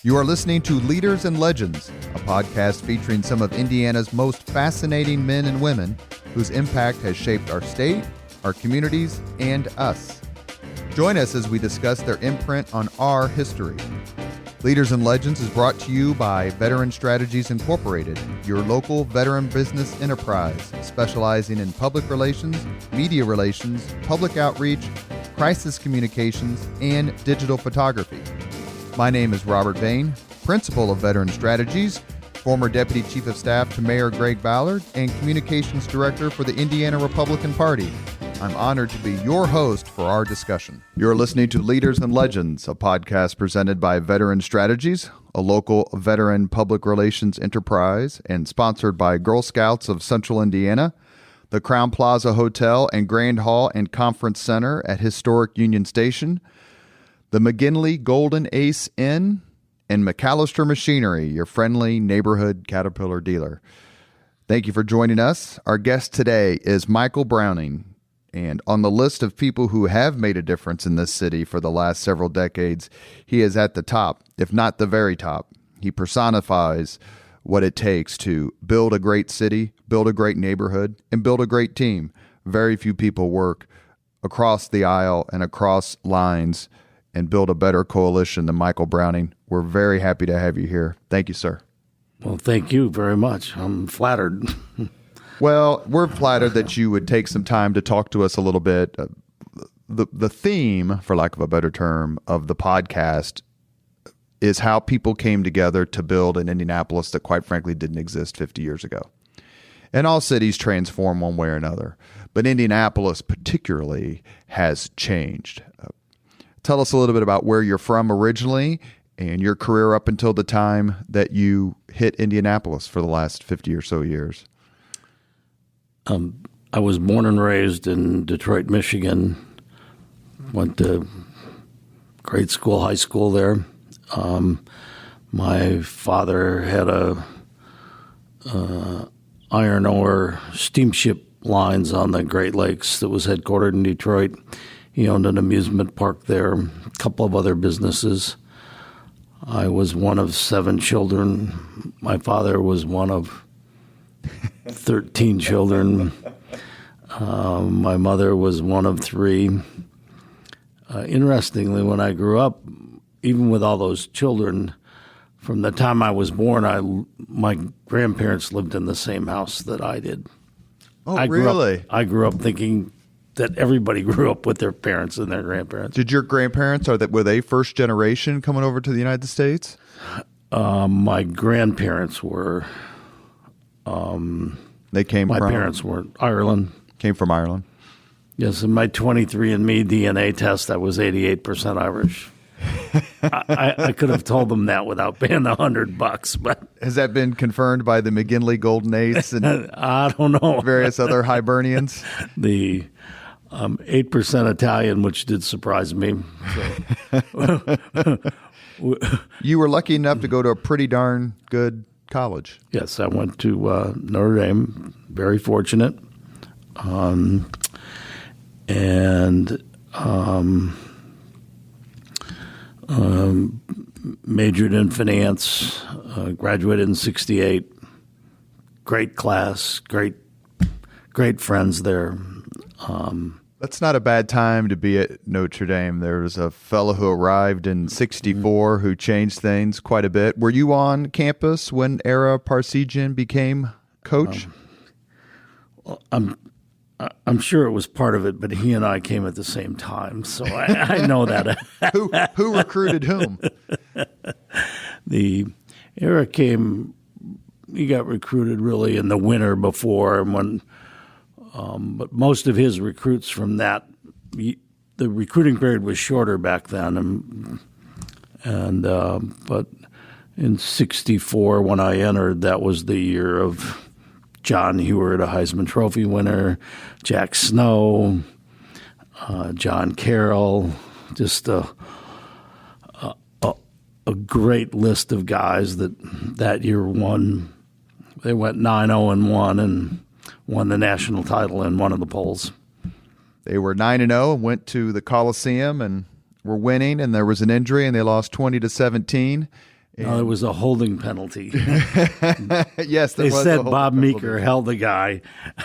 You are listening to Leaders and Legends, a podcast featuring some of Indiana's most fascinating men and women whose impact has shaped our state, our communities, and us. Join us as we discuss their imprint on our history. Leaders and Legends is brought to you by Veteran Strategies Incorporated, your local veteran business enterprise specializing in public relations, media relations, public outreach, crisis communications, and digital photography. My name is Robert Bain, Principal of Veteran Strategies, former Deputy Chief of Staff to Mayor Greg Ballard, and Communications Director for the Indiana Republican Party. I'm honored to be your host for our discussion. You're listening to Leaders and Legends, a podcast presented by Veteran Strategies, a local veteran public relations enterprise, and sponsored by Girl Scouts of Central Indiana, the Crown Plaza Hotel and Grand Hall and Conference Center at historic Union Station, the McGinley Golden Ace Inn, and McAllister Machinery, your friendly neighborhood Caterpillar dealer. Thank you for joining us. Our guest today is Michael Browning. And on the list of people who have made a difference in this city for the last several decades, he is at the top, if not the very top. He personifies what it takes to build a great city, build a great neighborhood, and build a great team. Very few people work across the aisle and across lines and build a better coalition than Michael Browning. We're very happy to have you here. Thank you, sir. Well, thank you very much. I'm flattered. Well, we're flattered that you would take some time to talk to us a little bit. The theme, for lack of a better term, of the podcast is how people came together to build an Indianapolis that, quite frankly, didn't exist 50 years ago. And all cities transform one way or another, but Indianapolis particularly has changed. Tell us a little bit about where you're from originally and your career up until the time that you hit Indianapolis for the last 50 or so years. I was born and raised in Detroit, Michigan. Went to grade school, high school there. My father had iron ore steamship lines on the Great Lakes that was headquartered in Detroit. He owned an amusement park there, a couple of other businesses. I was one of 7 children. My father was one of 13 children. My mother was one of 3. Interestingly, when I grew up, even with all those children, from the time I was born, my grandparents lived in the same house that I did. Oh, really? I grew up thinking that everybody grew up with their parents and their grandparents. Did your grandparents, were they first generation coming over to the United States? My grandparents were. They came my from? My parents were Ireland. Came from Ireland? Yes, in my 23andMe DNA test, I was 88% Irish. I could have told them that without paying $100, but has that been confirmed by the McGinley Golden Ace and I don't know various other Hibernians? The 8% Italian, which did surprise me. So. You were lucky enough to go to a pretty darn good college. Yes, I went to Notre Dame. Very fortunate, majored in finance. Graduated in '68. Great class. Great friends there. That's not a bad time to be at Notre Dame. There was a fellow who arrived in '64 who changed things quite a bit. Were you on campus when Ara Parsegian became coach? I'm sure it was part of it, but he and I came at the same time, so I know that. Who recruited whom? The Ara came. He got recruited really in the winter before, and when. But most of his recruits from that, the recruiting period was shorter back then, but in '64 when I entered, that was the year of John Hewart, a Heisman Trophy winner, Jack Snow, John Carroll, just a great list of guys that year won. They went 9-0-1 and won the national title in one of the polls. They were 9-0 and went to the Coliseum and were winning, and there was an injury, and they lost 20-17. No, there was a holding penalty. Yes, there They was a said holding Bob penalty. Meeker held the guy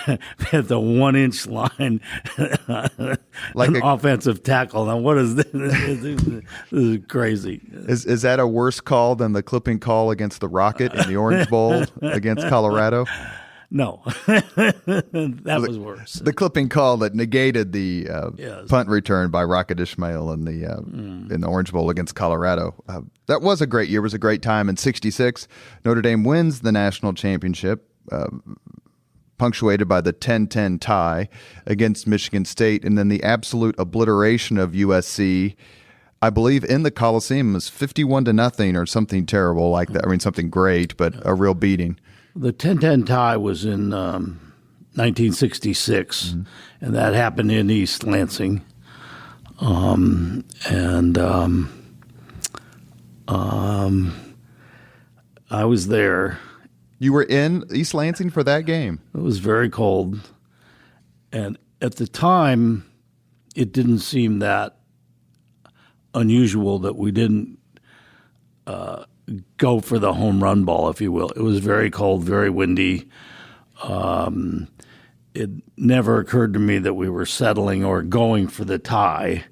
at the 1-inch line, Like an a- offensive tackle. Now, what is this? This is crazy. Is that a worse call than the clipping call against the Rocket in the Orange Bowl against Colorado? No, that was worse. The clipping call that negated the Yes. punt return by Rocket Ismail in the Orange Bowl against Colorado. That was a great year. It was a great time. In '66, Notre Dame wins the national championship, punctuated by the 10-10 tie against Michigan State, and then the absolute obliteration of USC. I believe in the Coliseum was 51-0 or something terrible like that. I mean, something great, but a real beating. The 10-10 tie was in 1966, and that happened in East Lansing. I was there. You were in East Lansing for that game. It was very cold, and at the time, it didn't seem that unusual that we didn't go for the home run ball, if you will. It was very cold, very windy. It never occurred to me that we were settling or going for the tie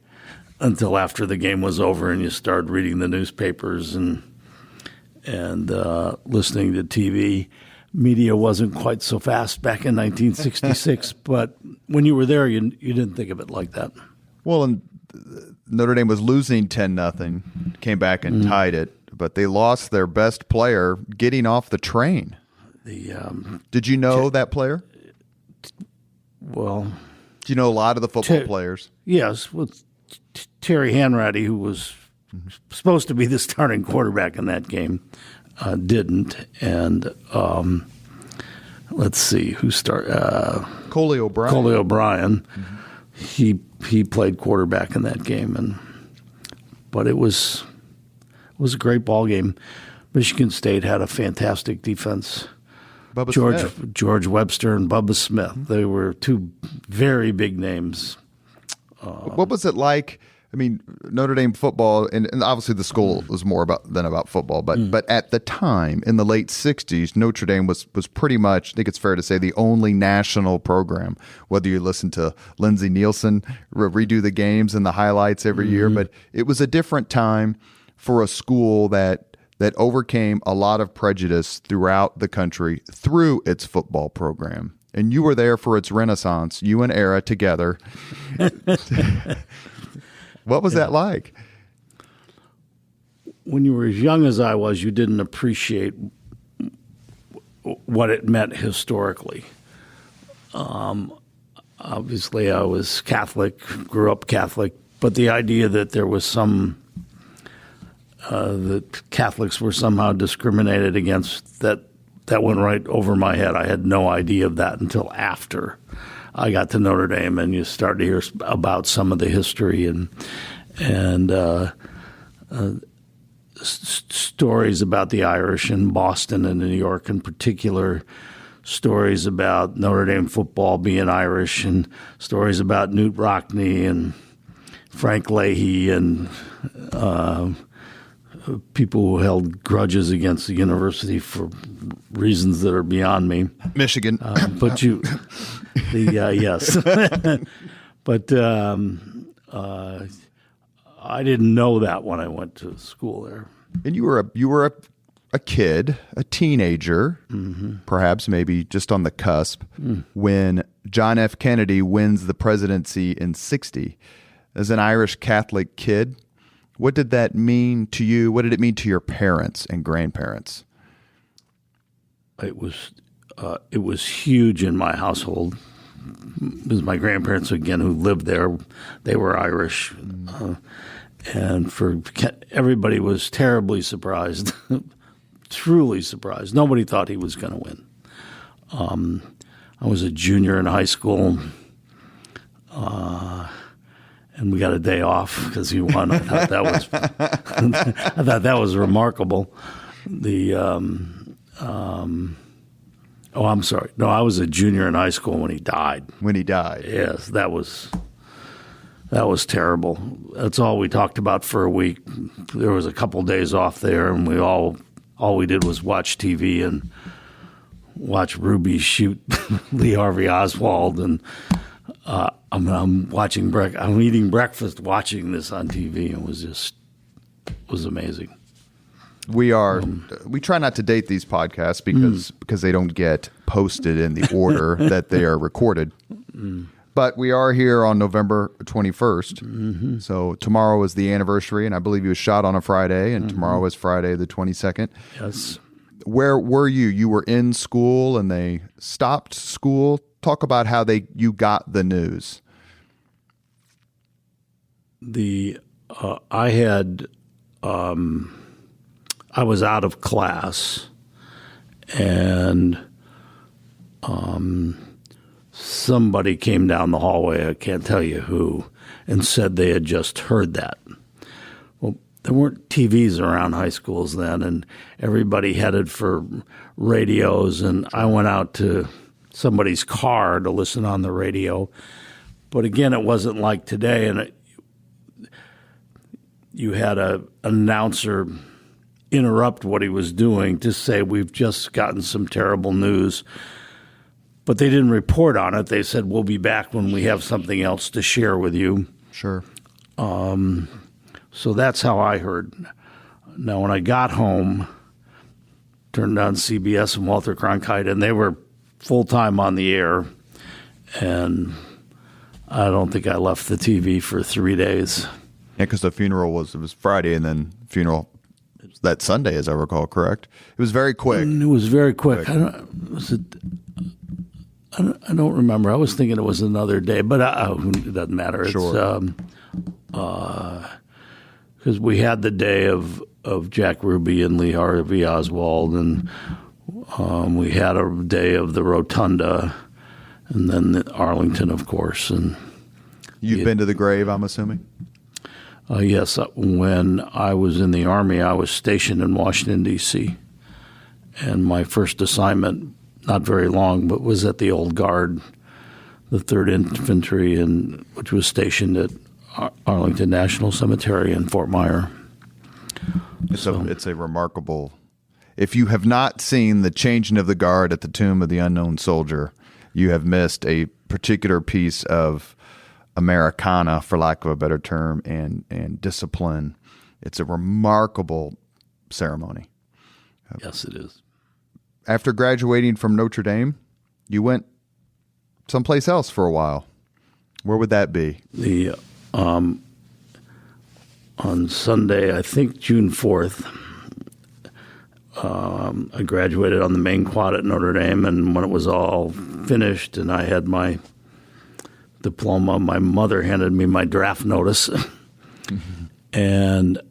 until after the game was over and you started reading the newspapers and listening to TV. Media wasn't quite so fast back in 1966, but when you were there, you didn't think of it like that. Well, and Notre Dame was losing 10-0, came back and tied it, but they lost their best player getting off the train. Did you know that player? Well, Do you know a lot of the football players? yes, with Terry Hanratty, who was supposed to be the starting quarterback in that game, didn't. And let's see who started. Coley O'Brien. Coley O'Brien. He played quarterback in that game, but it was a great ball game. Michigan State had a fantastic defense. Bubba Smith. George Webster and Bubba Smith. They were two very big names. What was it like? I mean, Notre Dame football, and obviously the school was more than about football, but at the time, in the late 60s, Notre Dame was pretty much, I think it's fair to say, the only national program, whether you listen to Lindsey Nielsen redo the games and the highlights every year, but it was a different time for a school that overcame a lot of prejudice throughout the country through its football program. And you were there for its renaissance, you and Era together. What was that like? When you were as young as I was, you didn't appreciate what it meant historically. Obviously, I was Catholic, grew up Catholic, but the idea that there was that Catholics were somehow discriminated against, that went right over my head. I had no idea of that until after I got to Notre Dame, and you started to hear about some of the history and stories about the Irish in Boston and New York in particular, stories about Notre Dame football being Irish, and stories about Newt Rockne and Frank Leahy and people who held grudges against the university for reasons that are beyond me. Michigan. But yes. But I didn't know that when I went to school there. And you were a kid, a teenager, perhaps maybe just on the cusp, when John F. Kennedy wins the presidency in '60. As an Irish Catholic kid, what did that mean to you? What did it mean to your parents and grandparents? It was huge in my household. Because my grandparents, again, who lived there, they were Irish. And everybody was terribly surprised, truly surprised. Nobody thought he was going to win. I was a junior in high school, and we got a day off because he won. I thought that was remarkable. Oh, I'm sorry. No, I was a junior in high school when he died. When he died. Yes, that was That was terrible. That's all we talked about for a week. There was a couple days off there, and all we did was watch TV and watch Ruby shoot Lee Harvey Oswald, and I'm eating breakfast watching this on TV. It was amazing. We try not to date these podcasts because they don't get posted in the order that they are recorded. But we are here on November 21st. So tomorrow is the anniversary, and I believe he was shot on a Friday, and tomorrow is Friday the 22nd. Yes. Where were you? You were in school and they stopped school. Talk about how you got the news. I was out of class, and somebody came down the hallway, I can't tell you who, and said they had just heard that. Well, there weren't TVs around high schools then, and everybody headed for radios, and I went out to somebody's car to listen on the radio. But again, it wasn't like today, and you had an announcer interrupt what he was doing to say, we've just gotten some terrible news. But they didn't report on it. They said, we'll be back when we have something else to share with you. Sure. So that's how I heard. Now, when I got home, turned on CBS and Walter Cronkite, and they were full-time on the air. And I don't think I left the TV for 3 days. Yeah, because the funeral was Friday, and then funeral that Sunday, as I recall, correct? It was very quick. It was very quick. I don't remember. I was thinking it was another day, but it doesn't matter. Sure. Because we had the day of Jack Ruby and Lee Harvey Oswald, and we had a day of the Rotunda, and then Arlington, of course. And you've been to the grave, I'm assuming? Yes. When I was in the Army, I was stationed in Washington, D.C., and my first assignment, not very long, but was at the Old Guard, the 3rd Infantry, which was stationed at Arlington National Cemetery in Fort Myer. It's a remarkable. If you have not seen the changing of the guard at the Tomb of the Unknown Soldier, you have missed a particular piece of Americana, for lack of a better term, and discipline. It's a remarkable ceremony. Yes, it is. After graduating from Notre Dame, you went someplace else for a while. Where would that be? On Sunday, I think June 4th, I graduated on the main quad at Notre Dame, and when it was all finished and I had my diploma, my mother handed me my draft notice. And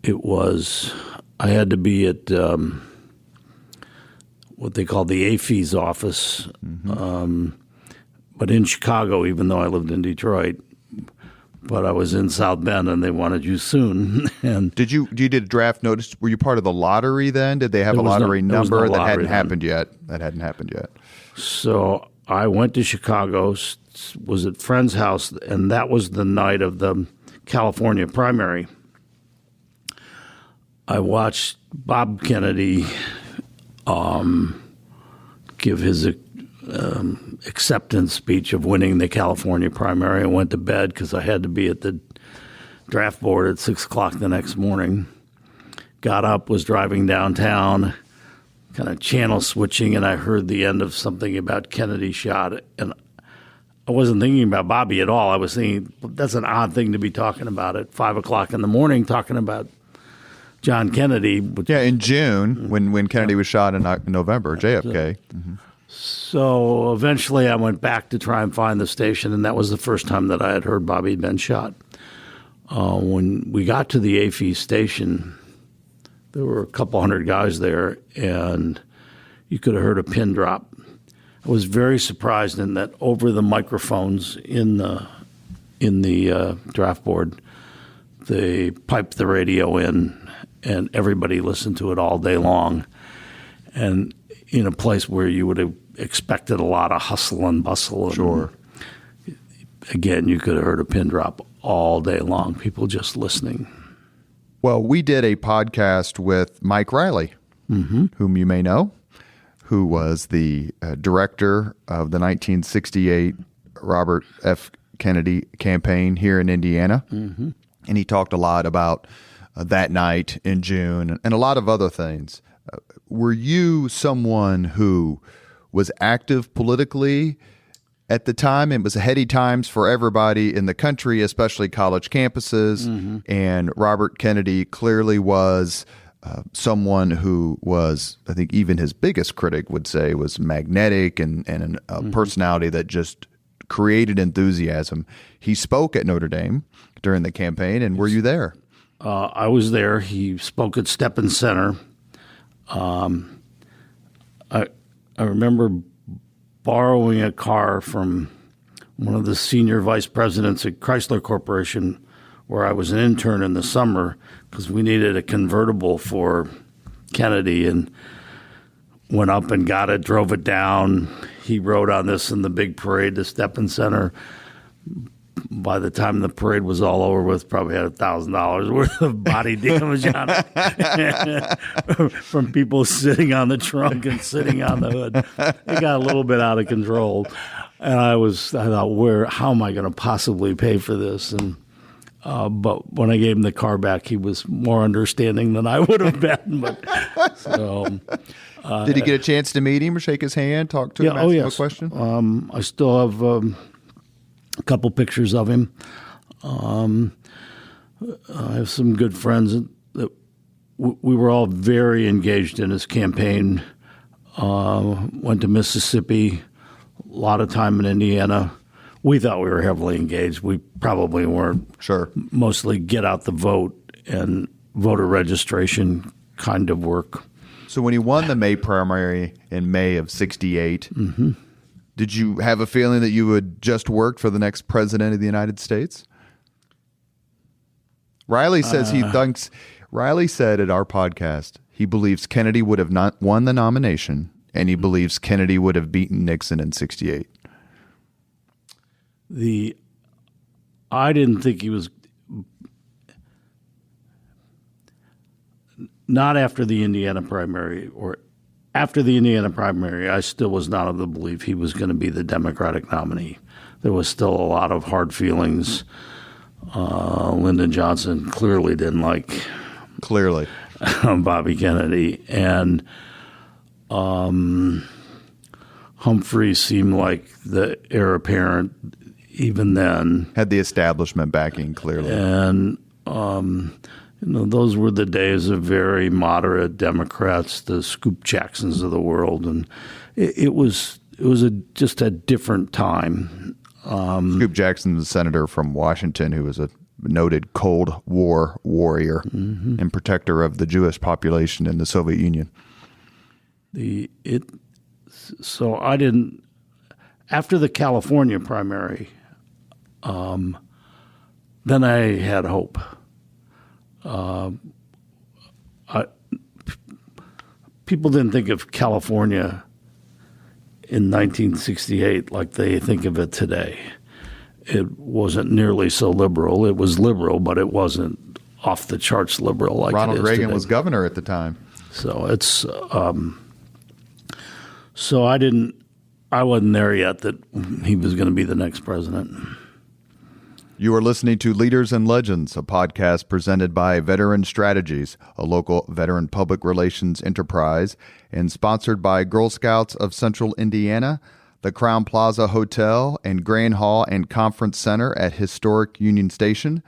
I had to be at what they call the AFES office, but in Chicago, even though I lived in Detroit. But I was in South Bend, and they wanted you soon. And you did a draft notice? Were you part of the lottery then? Did they have a lottery number that hadn't happened yet? That hadn't happened yet. So I went to Chicago, was at friend's house, and that was the night of the California primary. I watched Bob Kennedy give his acceptance speech of winning the California primary. I went to bed because I had to be at the draft board at 6 o'clock the next morning. Got up, was driving downtown, kind of channel switching, and I heard the end of something about Kennedy shot. And I wasn't thinking about Bobby at all. I was thinking, that's an odd thing to be talking about at 5 o'clock in the morning, talking about John Kennedy. Yeah, in June, when Kennedy was shot in November, JFK. So eventually I went back to try and find the station, and that was the first time that I had heard Bobby had been shot. When we got to the AFE station, there were a couple hundred guys there, and you could have heard a pin drop. I was very surprised in that over the microphones in the draft board, they piped the radio in, and everybody listened to it all day long. And in a place where you would have expected a lot of hustle and bustle. Sure. again, you could have heard a pin drop all day long, people just listening. Well, we did a podcast with Mike Riley, whom you may know, who was the director of the 1968 Robert F. Kennedy campaign here in Indiana. And he talked a lot about that night in June and a lot of other things. Were you someone who was active politically at the time? It was heady times for everybody in the country, especially college campuses. And Robert Kennedy clearly was someone who was, I think even his biggest critic would say, was magnetic and a personality that just created enthusiasm. He spoke at Notre Dame during the campaign, and were you there? I was there. He spoke at Steppen Center. I remember borrowing a car from one of the senior vice presidents at Chrysler Corporation, where I was an intern in the summer, because we needed a convertible for Kennedy, and went up and got it, drove it down. He rode on this in the big parade to Steppen Center. By the time the parade was all over with, probably had $1,000 worth of body damage on it from people sitting on the trunk and sitting on the hood. It got a little bit out of control, and I thought, how am I going to possibly pay for this? And but when I gave him the car back, he was more understanding than I would have been. But so. Did he get a chance to meet him or shake his hand, talk to him, ask him a question? I still have a couple pictures of him. I have some good friends that we were all very engaged in his campaign. Went to Mississippi, a lot of time in Indiana. We thought we were heavily engaged. We probably weren't. Sure. Mostly get out the vote and voter registration kind of work. So when he won the May primary in May of 68, did you have a feeling that you had just worked for the next president of the United States? Riley says Riley said at our podcast, he believes Kennedy would have not won the nomination, and he believes Kennedy would have beaten Nixon in 68. I didn't think he was. Not after the Indiana primary, or after the Indiana primary, I still was not of the belief he was going to be the Democratic nominee. There was still a lot of hard feelings. Lyndon Johnson clearly didn't like Bobby Kennedy, and Humphrey seemed like the heir apparent even then. Had the establishment backing clearly, and those were the days of very moderate Democrats, the Scoop Jacksons of the world, and it was just a different time. Scoop Jackson, the senator from Washington, who was a noted Cold War warrior and protector of the Jewish population in the Soviet Union. So I didn't. After the California primary, then I had hope. People didn't think of California in 1968 like they think of it today. It wasn't nearly so liberal. It was liberal, but it wasn't off the charts liberal like Ronald it is Reagan today. was governor at the time. So it's so I wasn't there yet that he was going to be the next president. You are listening to Leaders and Legends, a podcast presented by Veteran Strategies, a local veteran public relations enterprise, and sponsored by Girl Scouts of Central Indiana, the Crown Plaza Hotel and Grand Hall and Conference Center at historic Union Station,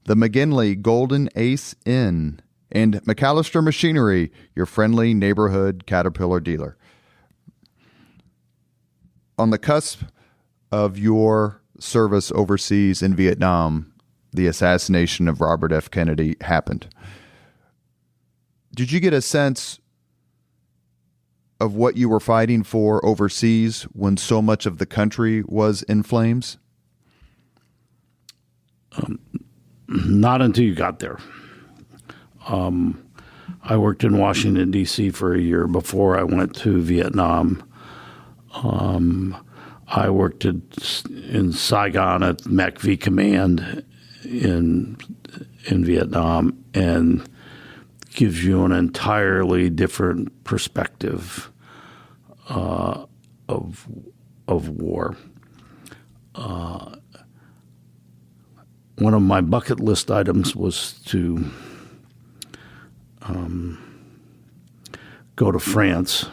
the McGinley Golden Ace Inn, and McAllister Machinery, your friendly neighborhood Caterpillar dealer. On the cusp of your service overseas in Vietnam, the assassination of Robert F. Kennedy happened. Did you get a sense of what you were fighting for overseas when so much of the country was in flames? Not until you got there. I worked in Washington, D.C. for a year before I went to Vietnam. I worked in Saigon at MACV Command in Vietnam, and gives you an entirely different perspective of war. One of my bucket list items was to go to France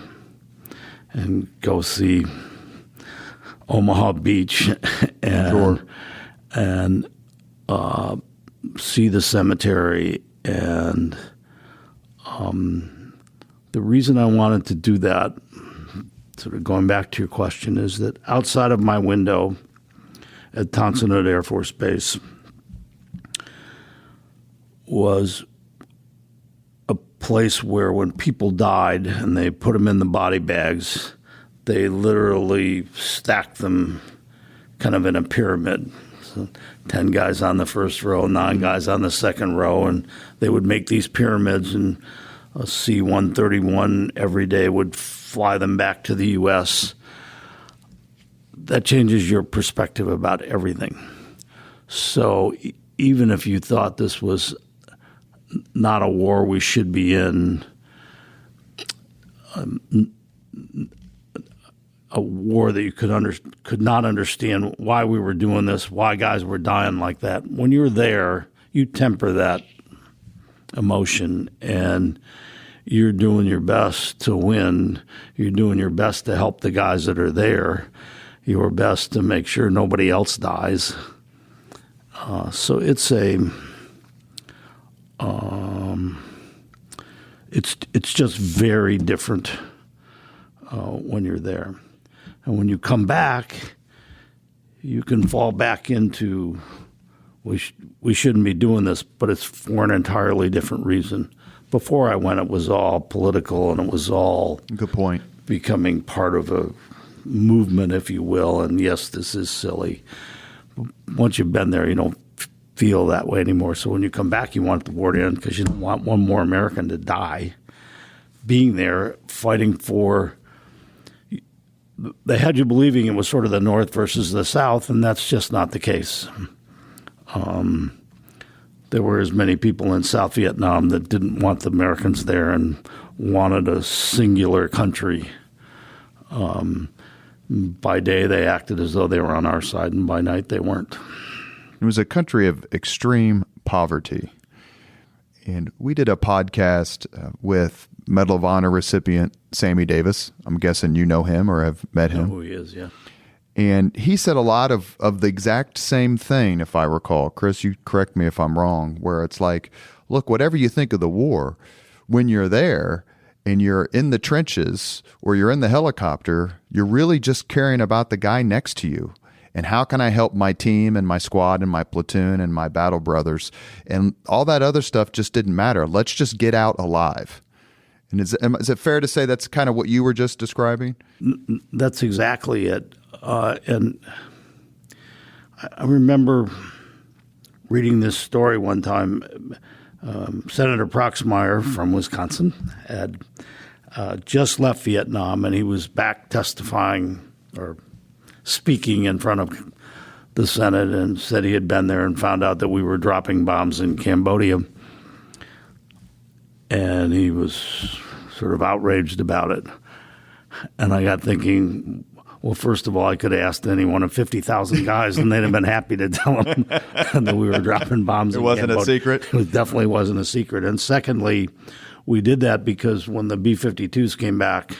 and go see Omaha Beach and see the cemetery. And the reason I wanted to do that, sort of going back to your question, is that outside of my window at Thompson Air Force Base was a place where when people died and they put them in the body bags, they literally stacked them kind of in a pyramid. So 10 guys on the first row, 9 guys on the second row, and they would make these pyramids, and a C-131 every day would fly them back to the U.S. That changes your perspective about everything. So even if you thought this was not a war we should be in, a war that you could not understand why we were doing this, why guys were dying like that. When you're there, you temper that emotion, and you're doing your best to win. You're doing your best to help the guys that are there, your best to make sure nobody else dies. So it's it's just very different when you're there. And when you come back, you can fall back into we shouldn't be doing this, but it's for an entirely different reason. Before I went, it was all political, and it was all good point, becoming part of a movement, if you will. And yes, this is silly. Once you've been there, you don't feel that way anymore. So when you come back, you want the war to end because you don't want one more American to die. Being there, fighting for, they had you believing it was sort of the North versus the South, and that's just not the case. There were as many people in South Vietnam that didn't want the Americans there and wanted a singular country. By day, they acted as though they were on our side, and by night, they weren't. It was a country of extreme poverty. And we did a podcast with Medal of Honor recipient Sammy Davis. I'm guessing you know him or have met him. I know who he is, yeah. And he said a lot of the exact same thing, if I recall. Chris, you correct me if I'm wrong, where it's like, look, whatever you think of the war, when you're there and you're in the trenches or you're in the helicopter, you're really just caring about the guy next to you. And how can I help my team and my squad and my platoon and my battle brothers? And all that other stuff just didn't matter. Let's just get out alive. And is it fair to say that's kind of what you were just describing? That's exactly it. And I remember reading this story one time. Senator Proxmire from Wisconsin had just left Vietnam, and he was back testifying or speaking in front of the Senate, and said he had been there and found out that we were dropping bombs in Cambodia. And he was sort of outraged about it. And I got thinking, well, first of all, I could have asked any one of 50,000 guys, and they'd have been happy to tell him that we were dropping bombs in Cambodia. It wasn't a secret? It definitely wasn't a secret. And secondly, we did that because when the B-52s came back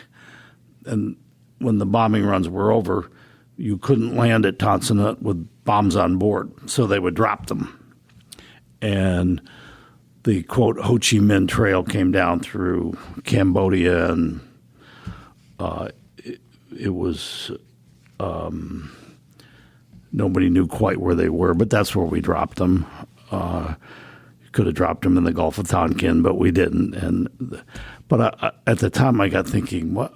and when the bombing runs were over, you couldn't land at Tonsinut with bombs on board, so they would drop them. And the, quote, Ho Chi Minh Trail came down through Cambodia, and it was nobody knew quite where they were, but that's where we dropped them. You could have dropped them in the Gulf of Tonkin, but we didn't. But at the time, I got thinking, what?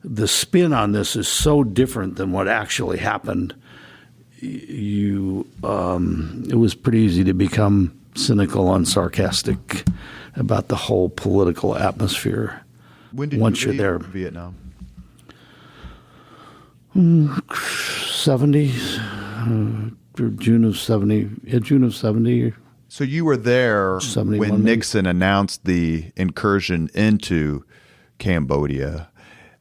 The spin on this is so different than what actually happened. It was pretty easy to become cynical and sarcastic about the whole political atmosphere. When did once you you're leave there. Vietnam? 70, or June of 70. Yeah, June of 70. So you were there 71 when maybe. Nixon announced the incursion into Cambodia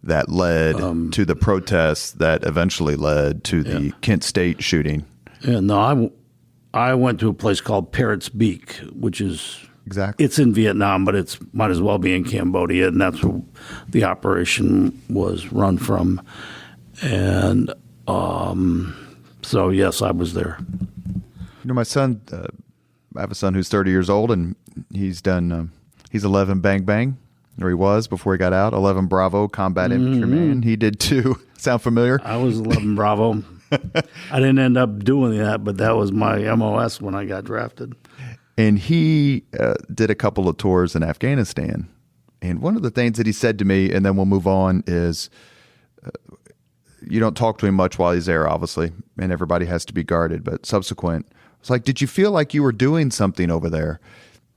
that led to the protests that eventually led to the Kent State shooting. Yeah, no, I went to a place called Parrot's Beak, which is Exactly. it's in Vietnam, but it's might as well be in Cambodia, and that's where the operation was run from. And so, yes, I was there. My son, I have a son who's 30 years old, and he's done, he's 11 Bang Bang, or he was before he got out, 11 Bravo Combat Infantryman. He did too. Sound familiar? I was 11 Bravo. I didn't end up doing that, but that was my MOS when I got drafted. And he did a couple of tours in Afghanistan. And one of the things that he said to me, and then we'll move on, is you don't talk to him much while he's there, obviously, and everybody has to be guarded. But subsequent, it's like, did you feel like you were doing something over there?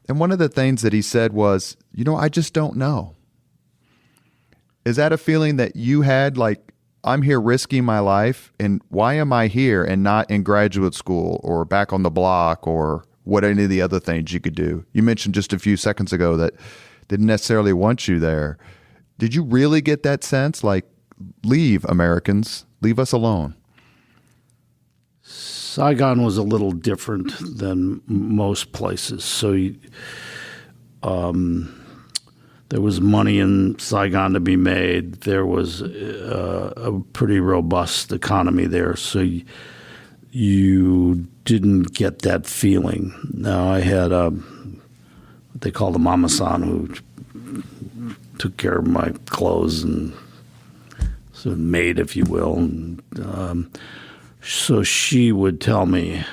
And one of the things that he said was, I just don't know. Is that a feeling that you had, like, I'm here risking my life, and why am I here and not in graduate school or back on the block or what any of the other things you could do? You mentioned just a few seconds ago that didn't necessarily want you there. Did you really get that sense, like, leave, Americans, leave us alone? Saigon was a little different than most places. So there was money in Saigon to be made. There was a pretty robust economy there. So you didn't get that feeling. Now, I had what they called a mama-san who took care of my clothes and sort of maid, if you will. And, so she would tell me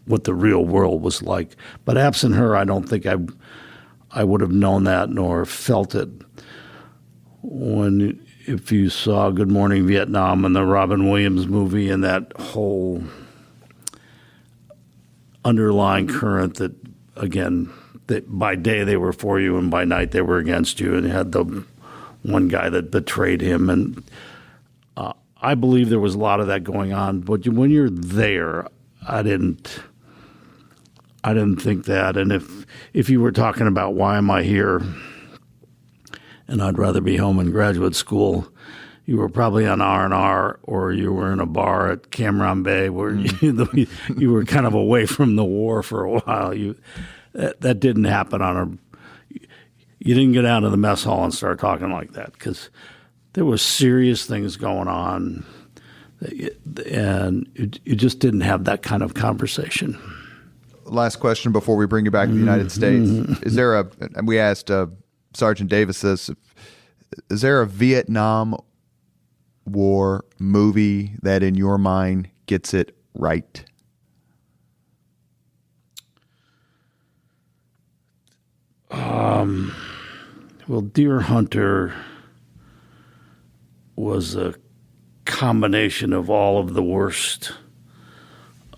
what the real world was like. But absent her, I don't think I would have known that nor felt it. If you saw Good Morning Vietnam and the Robin Williams movie and that whole underlying current that, again, that by day they were for you and by night they were against you, and you had the one guy that betrayed him. And I believe there was a lot of that going on. But when you're there, I didn't think that. And if you were talking about why am I here and I'd rather be home in graduate school, you were probably on R&R or you were in a bar at Cam Ranh Bay where you were kind of away from the war for a while. That didn't happen you didn't get out of the mess hall and start talking like that, because there were serious things going on, and you just didn't have that kind of conversation. Last question before we bring you back to the United States. Is there and we asked Sergeant Davis this, is there a Vietnam War movie that in your mind gets it right? Well, Deer Hunter was a combination of all of the worst.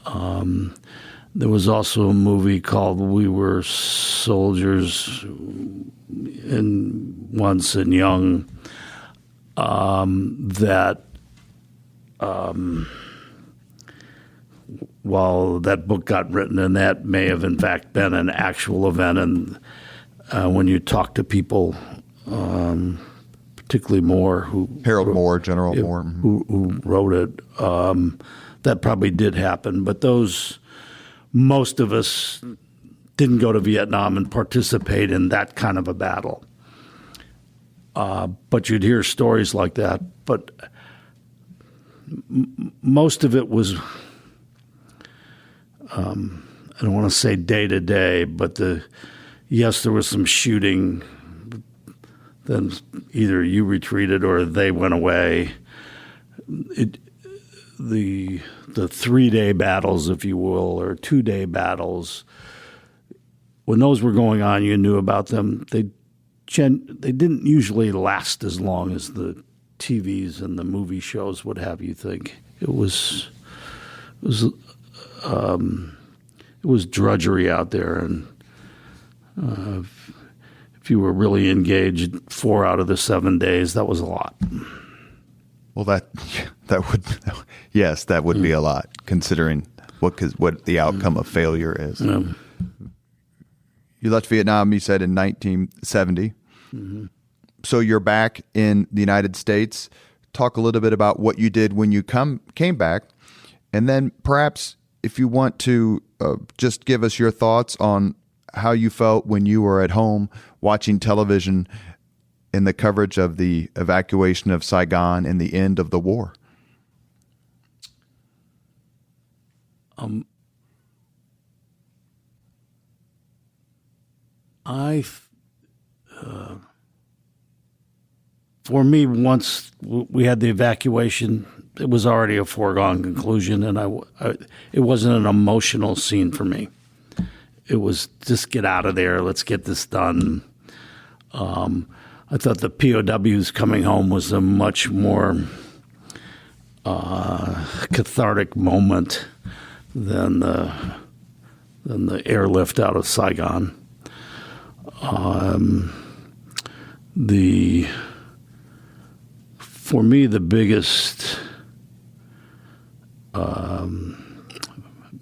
There was also a movie called We Were Soldiers Once and Young that while that book got written, and that may have in fact been an actual event, and when you talk to people, particularly Moore, General Moore, who wrote it, that probably did happen. But most of us didn't go to Vietnam and participate in that kind of a battle. But you'd hear stories like that. But most of it was, I don't want to say day to day, but yes, there was some shooting. Then either you retreated or they went away. The 3-day battles, if you will, or 2-day battles, when those were going on, you knew about them. They didn't usually last as long as the TVs and the movie shows would have you think. It was drudgery out there, and if you were really engaged 4 out of the 7 days, that was a lot. Well, that would yes, that would be a lot considering what the outcome of failure is. Yeah. You left Vietnam, you said, in 1970. Mm-hmm. So you're back in the United States. Talk a little bit about what you did when you came back, and then perhaps if you want to just give us your thoughts on how you felt when you were at home watching television in the coverage of the evacuation of Saigon and the end of the war. For me, once we had the evacuation, it was already a foregone conclusion, and it wasn't an emotional scene for me. It was just get out of there, let's get this done. I thought the POWs coming home was a much more cathartic moment than the airlift out of Saigon. For me, the biggest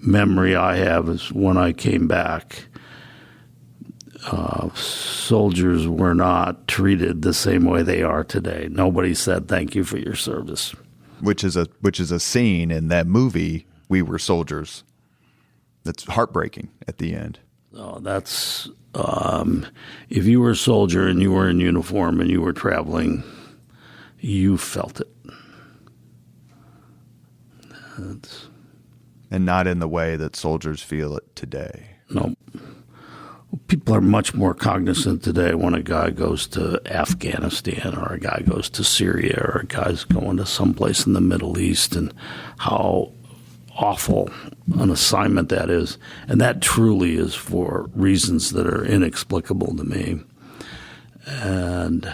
memory I have is when I came back. Soldiers were not treated the same way they are today. Nobody said thank you for your service. Which is a scene in that movie, We Were Soldiers. That's heartbreaking at the end. That's if you were a soldier and you were in uniform and you were traveling, you felt it. And not in the way that soldiers feel it today. No. People are much more cognizant today when a guy goes to Afghanistan or a guy goes to Syria or a guy's going to someplace in the Middle East and how awful an assignment that is. And that truly is for reasons that are inexplicable to me. And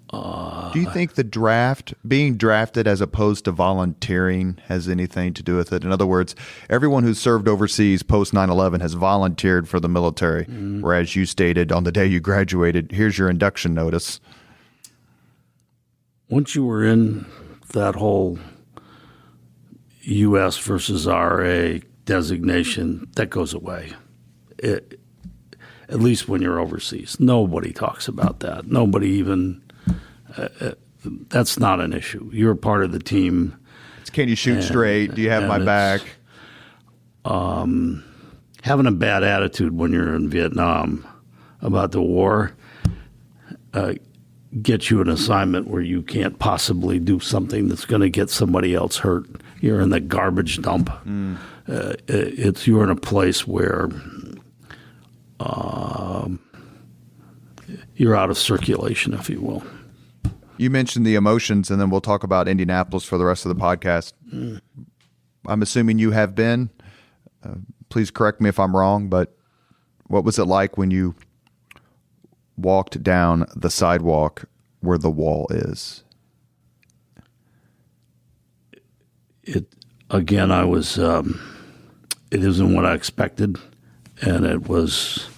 do you think being drafted as opposed to volunteering has anything to do with it? In other words, everyone who's served overseas post 9/11 has volunteered for the military, whereas you stated on the day you graduated, here's your induction notice. Once you were in that whole U.S. versus RA designation, that goes away. At least when you're overseas. Nobody talks about that. Nobody even... that's not an issue. You're part of the team. Can you shoot straight? Do you have my back? Having a bad attitude when you're in Vietnam about the war gets you an assignment where you can't possibly do something that's going to get somebody else hurt. You're in the garbage dump. You're in a place where you're out of circulation, if you will. You mentioned the emotions, and then we'll talk about Indianapolis for the rest of the podcast. I'm assuming you have been. Please correct me if I'm wrong, but what was it like when you walked down the sidewalk where the wall is? Again, I was. It isn't what I expected, and it was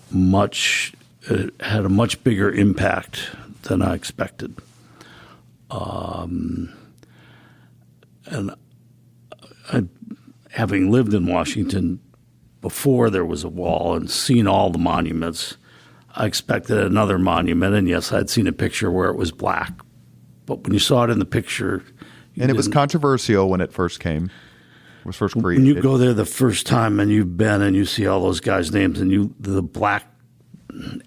much. It had a much bigger impact than I expected. And having lived in Washington before there was a wall and seen all the monuments, I expected another monument. And yes, I'd seen a picture where it was black. But when you saw it in the picture... And it was controversial when it first came. It was first created. When you go there the first time and you've been and you see all those guys' names and the black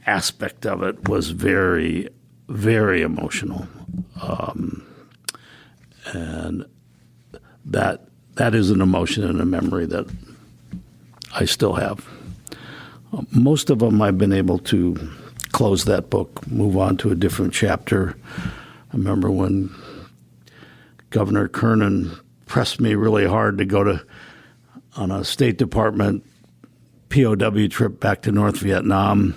aspect of it was very, very emotional. And that is an emotion and a memory that I still have. Most of them I've been able to close that book, move on to a different chapter. I remember when Governor Kernan pressed me really hard to go on a State Department POW trip back to North Vietnam.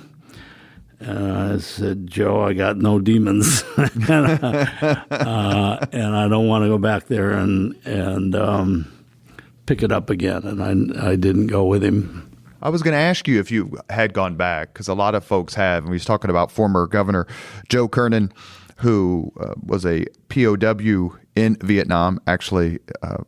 And I said, Joe, I got no demons, and I don't want to go back there and pick it up again. And I didn't go with him. I was going to ask you if you had gone back, because a lot of folks have. And we was talking about former Governor Joe Kernan, who was a POW in Vietnam. Actually,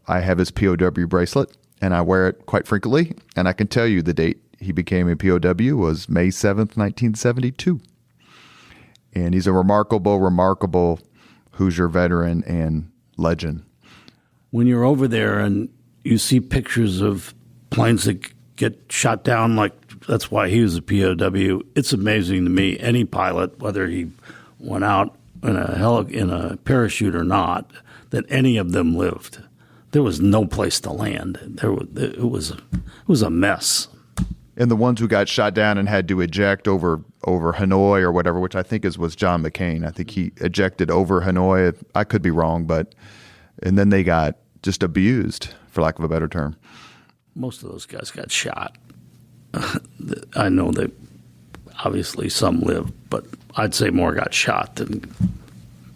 I have his POW bracelet, and I wear it quite frequently. And I can tell you the date he became a POW was May 7th, 1972. And he's a remarkable Hoosier veteran and legend. When you're over there and you see pictures of planes that get shot down, like that's why he was a POW, it's amazing to me. Any pilot, whether he went out in a parachute or not, that any of them lived. There was no place to land. It was a mess. And the ones who got shot down and had to eject over Hanoi or whatever, which I think was John McCain. I think he ejected over Hanoi. I could be wrong, and then they got just abused, for lack of a better term. Most of those guys got shot. I know that obviously some lived, but I'd say more got shot than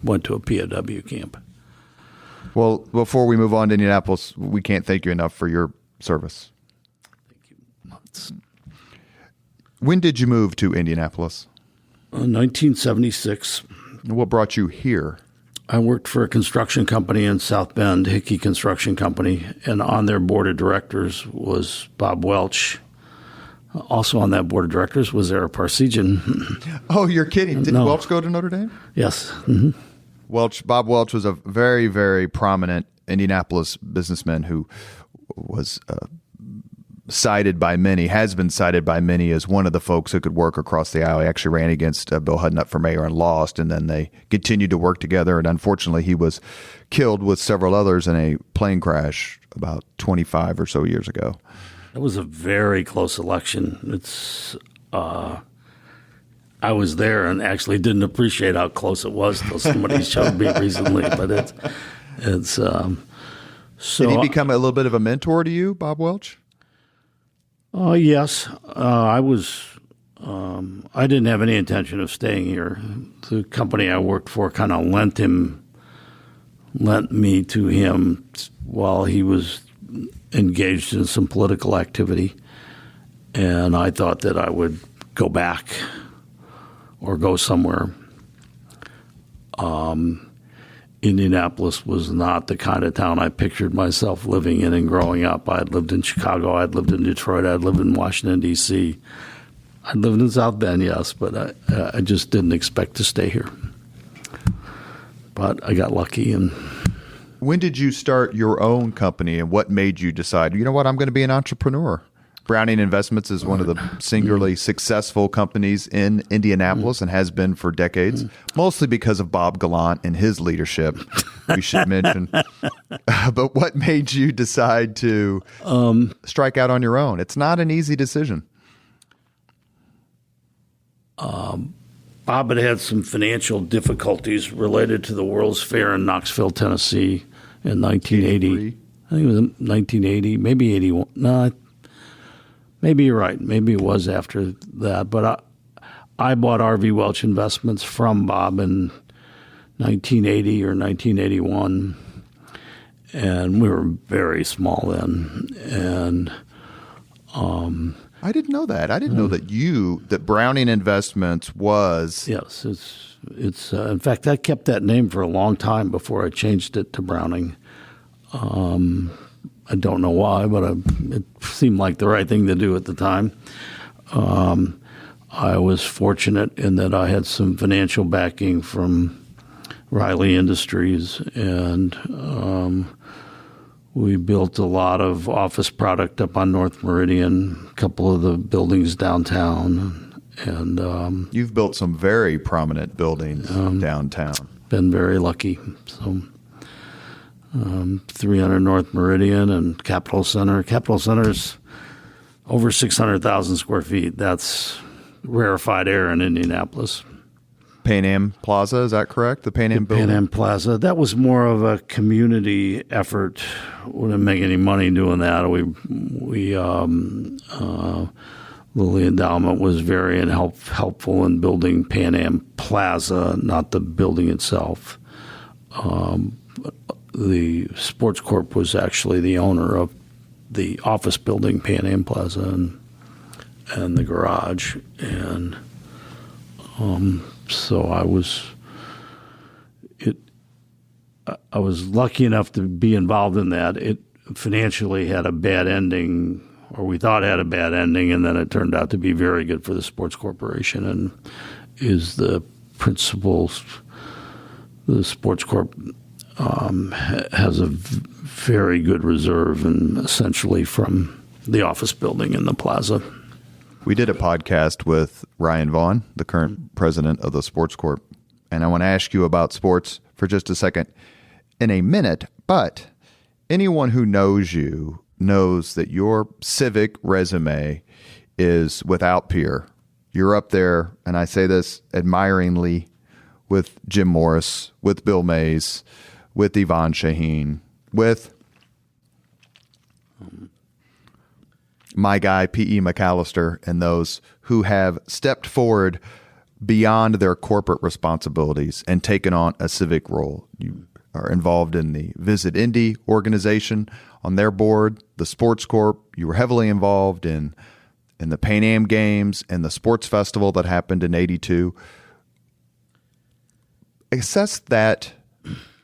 went to a POW camp. Well, before we move on to Indianapolis, we can't thank you enough for your service. Thank you. When did you move to Indianapolis? 1976. What brought you here? I worked for a construction company in South Bend, Hickey Construction Company, and on their board of directors was Bob Welch. Also on that board of directors was Eric Parsegian. Oh, you're kidding. Did Welch go to Notre Dame? Yes. Mm-hmm. Bob Welch was a very, very prominent Indianapolis businessman who was cited by many, has been cited by many as one of the folks who could work across the aisle. He actually ran against Bill Hudnut for mayor and lost, and then they continued to work together. And unfortunately, he was killed with several others in a plane crash about 25 or so years ago. It was a very close election. I was there and actually didn't appreciate how close it was until somebody showed me recently. But it's so. Did he become a little bit of a mentor to you, Bob Welch? Yes, I was. I didn't have any intention of staying here. The company I worked for kind of lent me to him while he was engaged in some political activity, and I thought that I would go back or go somewhere. Indianapolis was not the kind of town I pictured myself living in and growing up. I had lived in Chicago, I'd lived in Detroit, I'd lived in Washington, D.C. I'd lived in South Bend, yes, but I just didn't expect to stay here. But I got lucky. And when did you start your own company, and what made you decide, you know what, I'm going to be an entrepreneur? Browning Investments is one of the singularly successful companies in Indianapolis and has been for decades, mostly because of Bob Gallant and his leadership, we should mention. But what made you decide to strike out on your own? It's not an easy decision. Bob had some financial difficulties related to the World's Fair in Knoxville, Tennessee in 1980. 83? I think it was 1980, maybe 81. No, maybe you're right. Maybe it was after that. But I bought R.V. Welch Investments from Bob in 1980 or 1981, and we were very small then. And I didn't know that. I didn't know that Browning Investments was. Yes, it's in fact, I kept that name for a long time before I changed it to Browning. I don't know why, but it seemed like the right thing to do at the time. I was fortunate in that I had some financial backing from Riley Industries, and we built a lot of office product up on North Meridian, a couple of the buildings downtown. And you've built some very prominent buildings downtown. Been very lucky. So 300 North Meridian and Capitol Center. Capitol Center's over 600,000 square feet. That's rarefied air in Indianapolis. Pan Am Plaza, is that correct? The Pan Am building? Pan Am Plaza. That was more of a community effort. We didn't make any money doing that. Lilly Endowment was very helpful in building Pan Am Plaza, not the building itself. The Sports Corp was actually the owner of the office building, Pan Am Plaza, and the garage. And so I was I was lucky enough to be involved in that. It financially had a bad ending, or we thought had a bad ending, and then it turned out to be very good for the Sports Corporation, and is the principal. The Sports Corp has a very good reserve, and essentially from the office building in the plaza. We did a podcast with Ryan Vaughn, the current president of the Sports Corp, and I want to ask you about sports for just a second in a minute, but anyone who knows you knows that your civic resume is without peer. You're up there, and I say this admiringly, with Jim Morris, with Bill Mays, with Yvonne Shaheen, with my guy, P.E. McAllister, and those who have stepped forward beyond their corporate responsibilities and taken on a civic role. You are involved in the Visit Indy organization on their board, the Sports Corp. You were heavily involved in the Pan Am Games and the sports festival that happened in '82. Assess that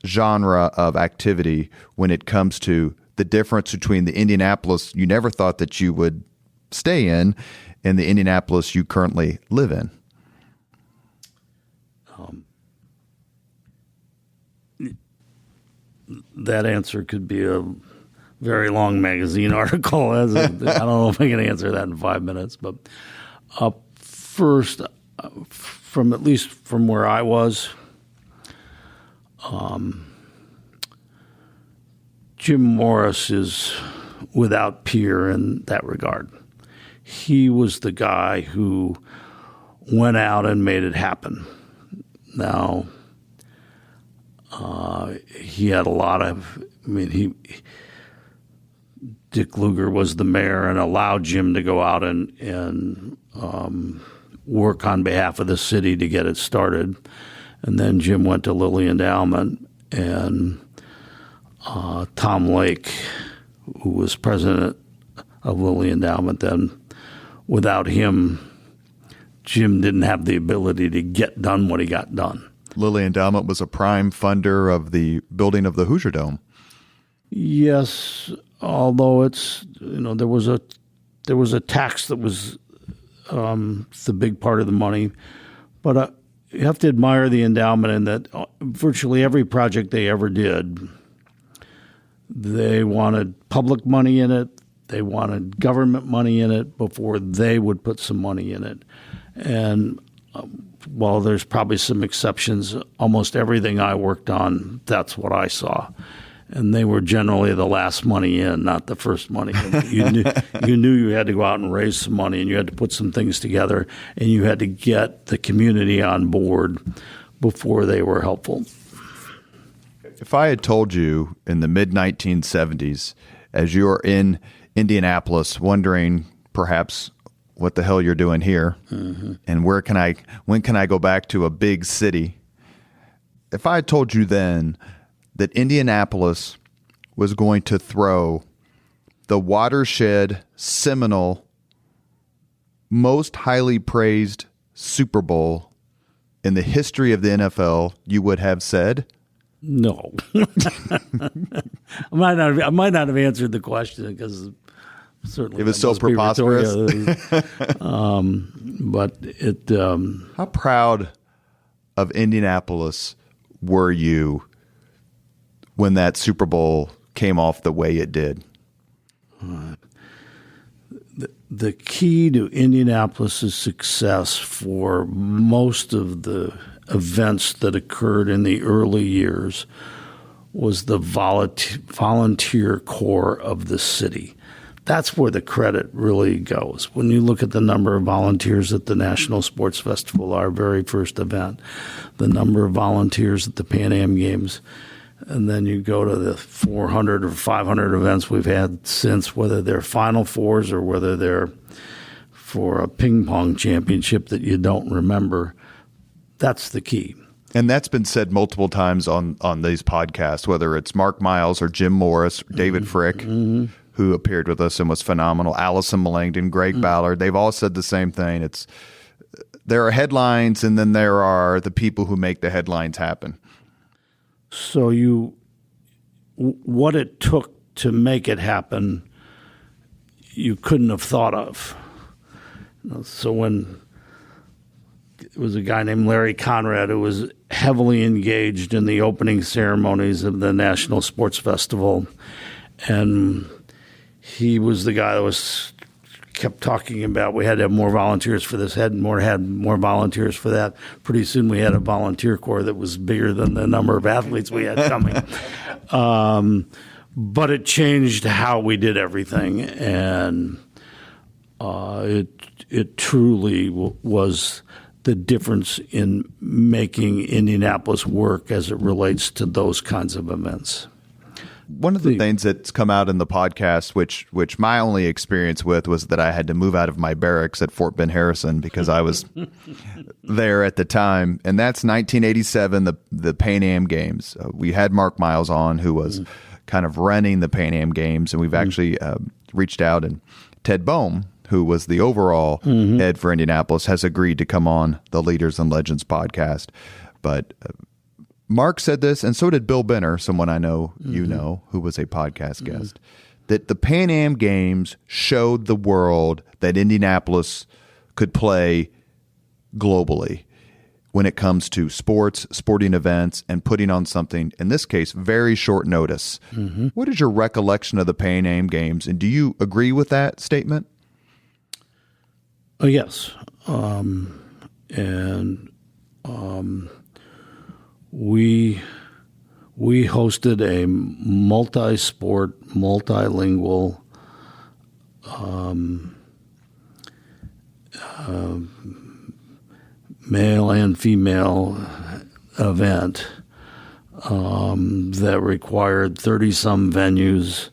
genre of activity when it comes to the difference between the Indianapolis you never thought that you would stay in and the Indianapolis you currently live in. That answer could be a very long magazine article. I don't know if I can answer that in 5 minutes. But first, from at least from where I was, Jim Morris is without peer in that regard. He was the guy who went out and made it happen. Now, he had a lot of, Dick Lugar was the mayor and allowed Jim to go out and work on behalf of the city to get it started. And then Jim went to Lilly Endowment, and Tom Lake, who was president of Lilly Endowment then, without him, Jim didn't have the ability to get done what he got done. Lilly Endowment was a prime funder of the building of the Hoosier Dome. Yes, although there was a tax that was the big part of the money, but you have to admire the endowment in that virtually every project they ever did, they wanted public money in it, they wanted government money in it before they would put some money in it. And while there's probably some exceptions, almost everything I worked on, that's what I saw. And they were generally the last money in, not the first money in. You knew you had to go out and raise some money, and you had to put some things together, and you had to get the community on board before they were helpful. If I had told you in the mid-1970s, as you were in Indianapolis, wondering perhaps what the hell you're doing here, and when can I go back to a big city? If I had told you then that Indianapolis was going to throw the watershed, seminal, most highly praised Super Bowl in the history of the NFL, you would have said? No. I might not have answered the question because certainly it was so preposterous. But it. How proud of Indianapolis were you when that Super Bowl came off the way it did? The key to Indianapolis' success for most of the events that occurred in the early years was the volunteer core of the city. That's where the credit really goes. When you look at the number of volunteers at the National Sports Festival, our very first event, the number of volunteers at the Pan Am Games, and then you go to the 400 or 500 events we've had since, whether they're Final Fours or whether they're for a ping pong championship that you don't remember. That's the key. And that's been said multiple times on these podcasts, whether it's Mark Miles or Jim Morris, David Frick, who appeared with us and was phenomenal, Allison Millington, Greg Ballard. They've all said the same thing. There are headlines, and then there are the people who make the headlines happen. So what it took to make it happen, you couldn't have thought of. So when it was a guy named Larry Conrad who was heavily engaged in the opening ceremonies of the National Sports Festival, and he was the guy that kept talking about we had to have more volunteers for this, had more volunteers for that. Pretty soon we had a volunteer corps that was bigger than the number of athletes we had coming. But it changed how we did everything, and it truly was the difference in making Indianapolis work as it relates to those kinds of events. One of the things that's come out in the podcast, which my only experience with was that I had to move out of my barracks at Fort Ben Harrison because I was there at the time, and that's 1987, the Pan Am Games. We had Mark Miles on, who was kind of running the Pan Am Games, and we've actually reached out, and Ted Boehm, who was the overall head for Indianapolis, has agreed to come on the Leaders and Legends podcast. But Mark said this, and so did Bill Benner, someone I know you know, who was a podcast guest, that the Pan Am Games showed the world that Indianapolis could play globally when it comes to sports, sporting events, and putting on something, in this case, very short notice. What is your recollection of the Pan Am Games, and do you agree with that statement? Yes. We hosted a multi-sport, multilingual male and female event that required 30-some venues,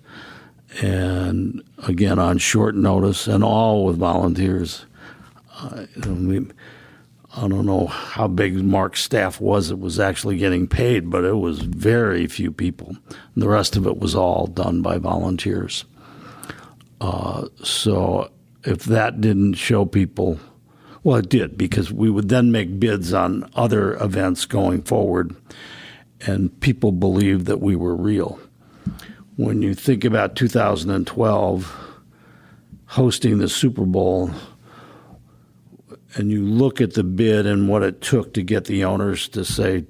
and again on short notice, and all with volunteers. I don't know how big Mark's staff was that was actually getting paid, but it was very few people. And the rest of it was all done by volunteers. So if that didn't show people, well, it did, because we would then make bids on other events going forward, and people believed that we were real. When you think about 2012, hosting the Super Bowl, and you look at the bid and what it took to get the owners to say,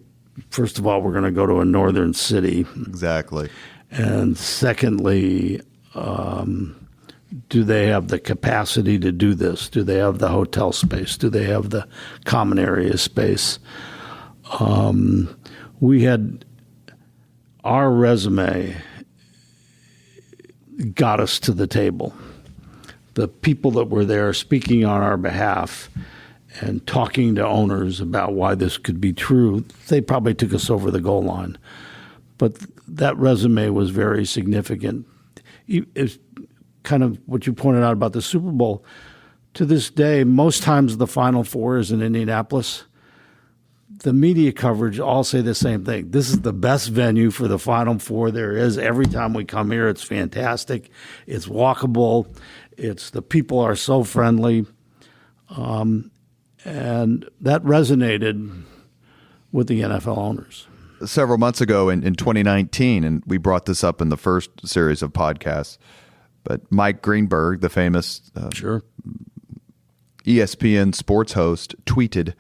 first of all, we're going to go to a northern city. Exactly. And secondly, do they have the capacity to do this? Do they have the hotel space? Do they have the common area space? We had our resume got us to the table. The people that were there speaking on our behalf and talking to owners about why this could be true, they probably took us over the goal line. But that resume was very significant. It's kind of what you pointed out about the Super Bowl. To this day, most times the Final Four is in Indianapolis. The media coverage all say the same thing. This is the best venue for the Final Four there is. Every time we come here, it's fantastic. It's walkable. The people are so friendly. And that resonated with the NFL owners. Several months ago in 2019, and we brought this up in the first series of podcasts, but Mike Greenberg, the famous ESPN sports host, tweeted,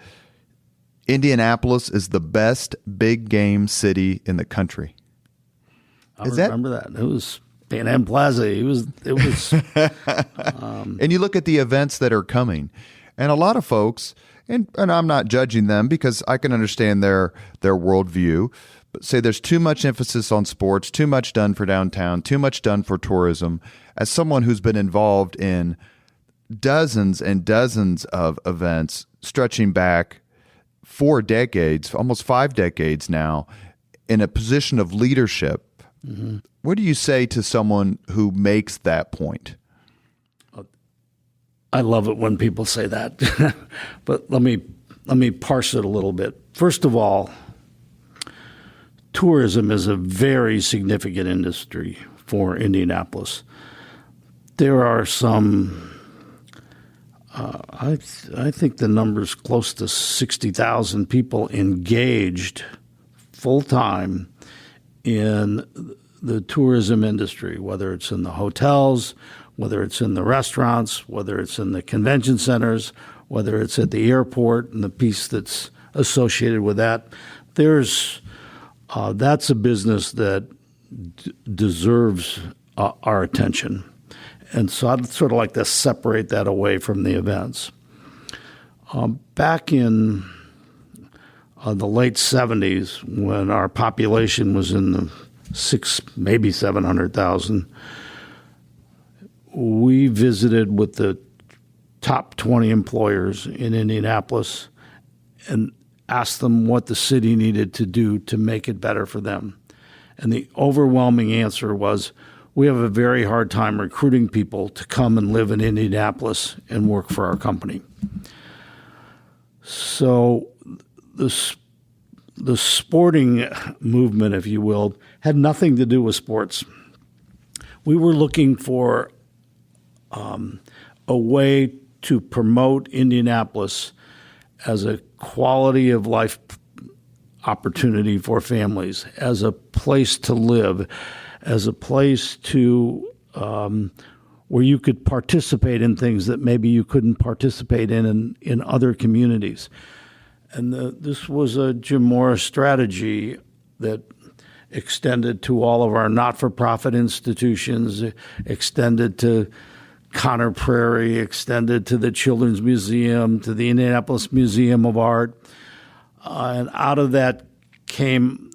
"Indianapolis is the best big game city in the country." I remember that. It was Pan Am Plaza. It was. And you look at the events that are coming, and a lot of folks, and I'm not judging them because I can understand their worldview, but say there's too much emphasis on sports, too much done for downtown, too much done for tourism. As someone who's been involved in dozens and dozens of events stretching back 4 decades, almost 5 decades now, in a position of leadership, what do you say to someone who makes that point? I love it when people say that, but let me parse it a little bit. First of all, tourism is a very significant industry for Indianapolis. There are some, I think the number's close to 60,000 people engaged full-time in the tourism industry, whether it's in the hotels, whether it's in the restaurants, whether it's in the convention centers, whether it's at the airport and the piece that's associated with that. That's a business that deserves our attention. And so I'd sort of like to separate that away from the events. Back in the late 70s, when our population was in the maybe 700,000, we visited with the top 20 employers in Indianapolis and asked them what the city needed to do to make it better for them. And the overwhelming answer was, we have a very hard time recruiting people to come and live in Indianapolis and work for our company. So the sporting movement, if you will, had nothing to do with sports. We were looking for a way to promote Indianapolis as a quality of life opportunity for families, as a place to live, as a place to where you could participate in things that maybe you couldn't participate in other communities. And this was a Jim Morris strategy that extended to all of our not-for-profit institutions, extended to Conner Prairie, extended to the Children's Museum, to the Indianapolis Museum of Art. And out of that came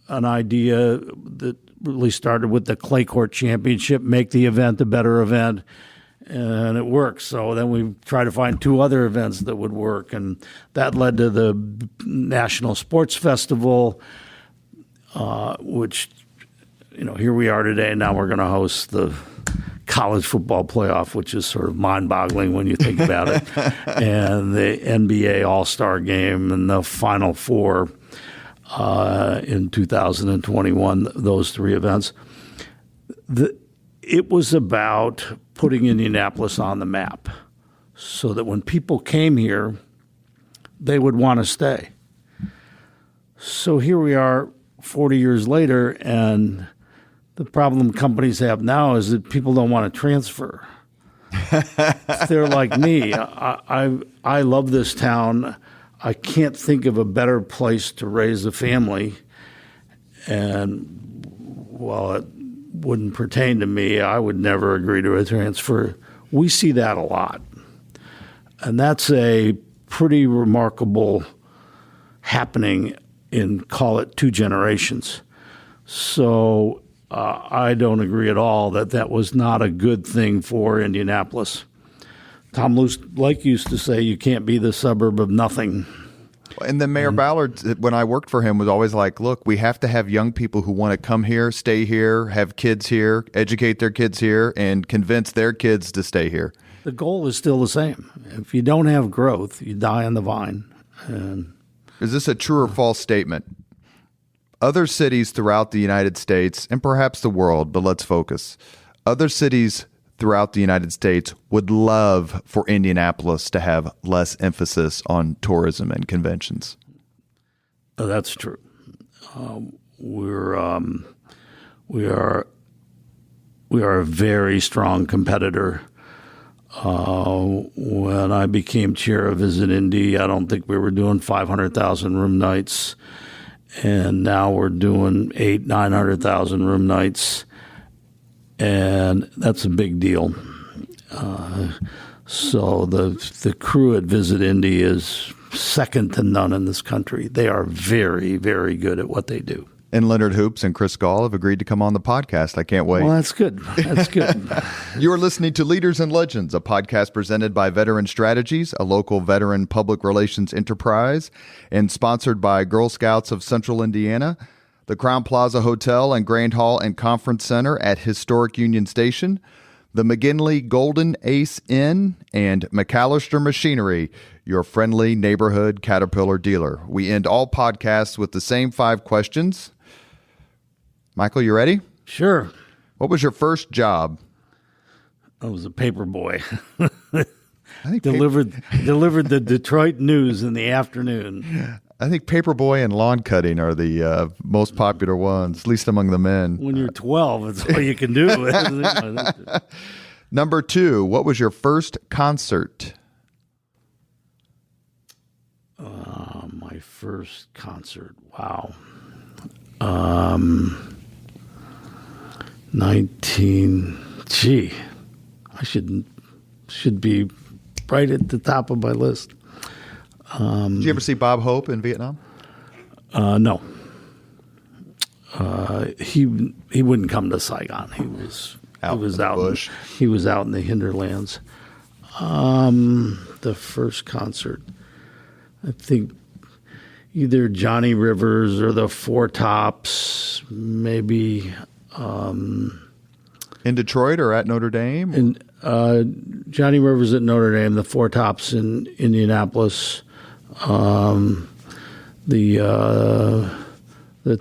an idea that really started with the Clay Court Championship, make the event a better event, and it worked. So then we tried to find two other events that would work, and that led to the National Sports Festival, which, here we are today. Now we're going to host the college football playoff, which is sort of mind-boggling when you think about it, and the NBA All-Star Game and the Final Four in 2021, those three events. It was about putting Indianapolis on the map so that when people came here, they would want to stay. So here we are 40 years later, and the problem companies have now is that people don't want to transfer. They're like me. I love this town. I can't think of a better place to raise a family. And while it wouldn't pertain to me, I would never agree to a transfer. We see that a lot. And that's a pretty remarkable happening in, call it, 2 generations. So I don't agree at all that was not a good thing for Indianapolis. Tom Lake used to say, you can't be the suburb of nothing. And then Mayor Ballard, when I worked for him, was always like, look, we have to have young people who want to come here, stay here, have kids here, educate their kids here, and convince their kids to stay here. The goal is still the same. If you don't have growth, you die on the vine. And is this a true or false statement? Other cities throughout the United States, and perhaps the world, but let's focus. Other cities throughout the United States would love for Indianapolis to have less emphasis on tourism and conventions. Oh, that's true. We are a very strong competitor. When I became chair of Visit Indy, I don't think we were doing 500,000 room nights, and now we're doing 900,000 room nights. And that's a big deal. So the crew at Visit Indy is second to none in this country. They are very, very good at what they do. And Leonard Hoops and Chris Gall have agreed to come on the podcast. I can't wait. Well, that's good. That's good. You are listening to Leaders and Legends, a podcast presented by Veteran Strategies, a local veteran public relations enterprise, and sponsored by Girl Scouts of Central Indiana, the Crown Plaza Hotel and Grand Hall and Conference Center at Historic Union Station, the McGinley Golden Ace Inn, and McAllister Machinery, your friendly neighborhood Caterpillar dealer. We end all podcasts with the same 5 questions. Michael, you ready? Sure. What was your first job? I was a paper boy. I think delivered the Detroit News in the afternoon. I think Paperboy and Lawn Cutting are the most popular ones, at least among the men. When you're 12, it's all you can do. Number 2, what was your first concert? My first concert. Wow. 19. Gee, I should be right at the top of my list. Did you ever see Bob Hope in Vietnam? No. He wouldn't come to Saigon. He was Out in the bush. He was out in the hinterlands. The first concert, I think either Johnny Rivers or the Four Tops, maybe. In Detroit or at Notre Dame? Johnny Rivers at Notre Dame, the Four Tops in Indianapolis, the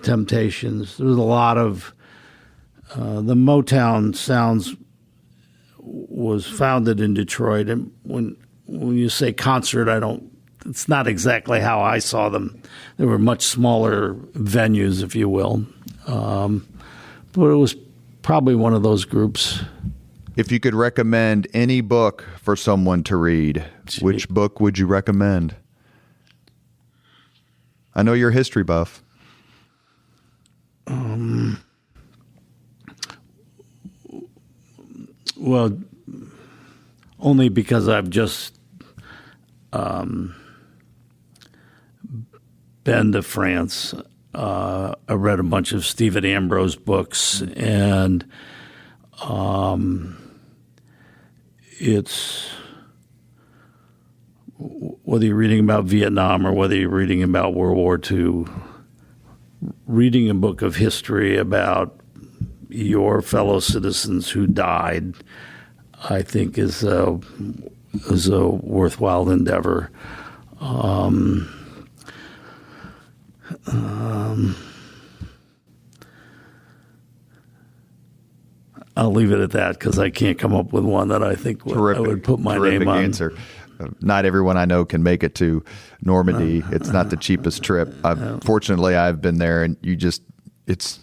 Temptations. There was a lot of the Motown sounds was founded in Detroit, and when you say concert, it's not exactly how I saw them. They were much smaller venues, if you will, but it was probably one of those groups. If you could recommend any book for someone to read, which book would you recommend? I know you're a history buff. Well, only because I've just been to France. I read a bunch of Stephen Ambrose books, and it's whether you're reading about Vietnam or whether you're reading about World War II, reading a book of history about your fellow citizens who died, I think is a worthwhile endeavor. I'll leave it at that because I can't come up with one that I think I would put my name on. Answer. Not everyone I know can make it to Normandy. It's not the cheapest trip. Fortunately, I've been there, and it's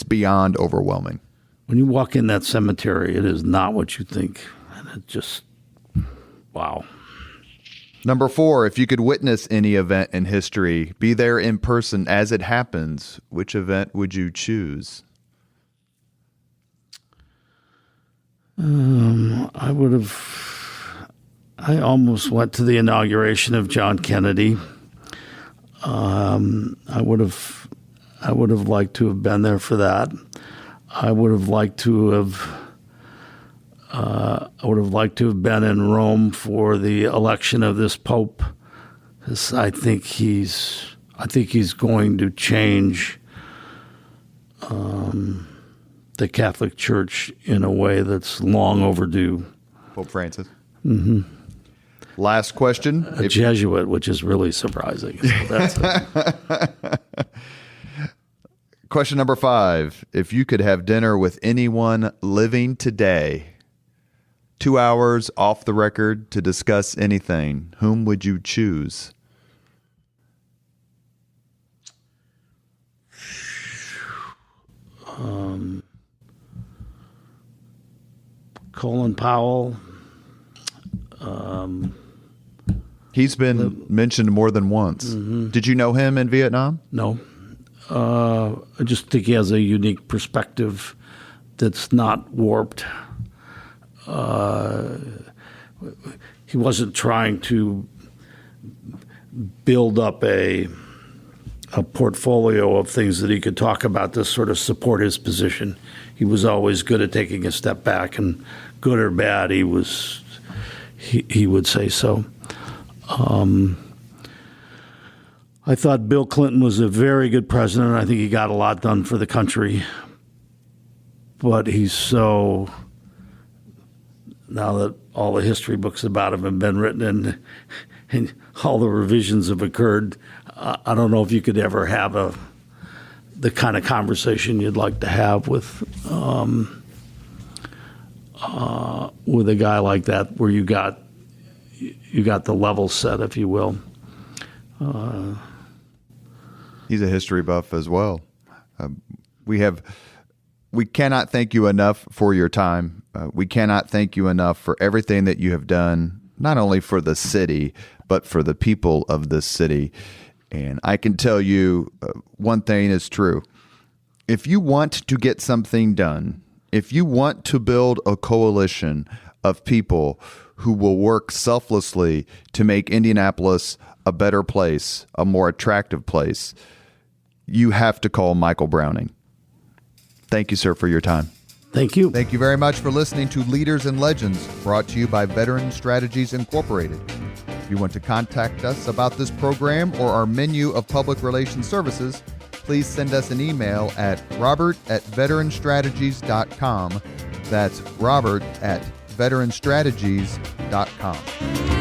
beyond overwhelming. When you walk in that cemetery, it is not what you think. And it just, wow. Number 4, if you could witness any event in history, be there in person as it happens, which event would you choose? I almost went to the inauguration of John Kennedy. I would have liked to have been there for that. I would have liked to have been in Rome for the election of this Pope. I think he's going to change the Catholic Church in a way that's long overdue. Pope Francis. Mm-hmm. Last question. A Jesuit, which is really surprising. So that's Question number 5. If you could have dinner with anyone living today, 2 hours off the record to discuss anything, whom would you choose? Colin Powell. He's been mentioned more than once. Mm-hmm. Did you know him in Vietnam? No. I just think he has a unique perspective that's not warped. He wasn't trying to build up a portfolio of things that he could talk about to sort of support his position. He was always good at taking a step back, and good or bad, he would say so. I thought Bill Clinton was a very good president. I think he got a lot done for the country. But now that all the history books about him have been written and all the revisions have occurred, I don't know if you could ever have the kind of conversation you'd like to have with a guy like that, where you got the level set, if you will. He's a history buff as well. We cannot thank you enough for your time. We cannot thank you enough for everything that you have done, not only for the city, but for the people of this city. And I can tell you one thing is true. If you want to get something done, if you want to build a coalition of people who will work selflessly to make Indianapolis a better place, a more attractive place, you have to call Michael Browning. Thank you, sir, for your time. Thank you. Thank you very much for listening to Leaders and Legends, brought to you by Veteran Strategies Incorporated. If you want to contact us about this program or our menu of public relations services, please send us an email at robert@veteranstrategies.com. That's robert@veteranstrategies.com.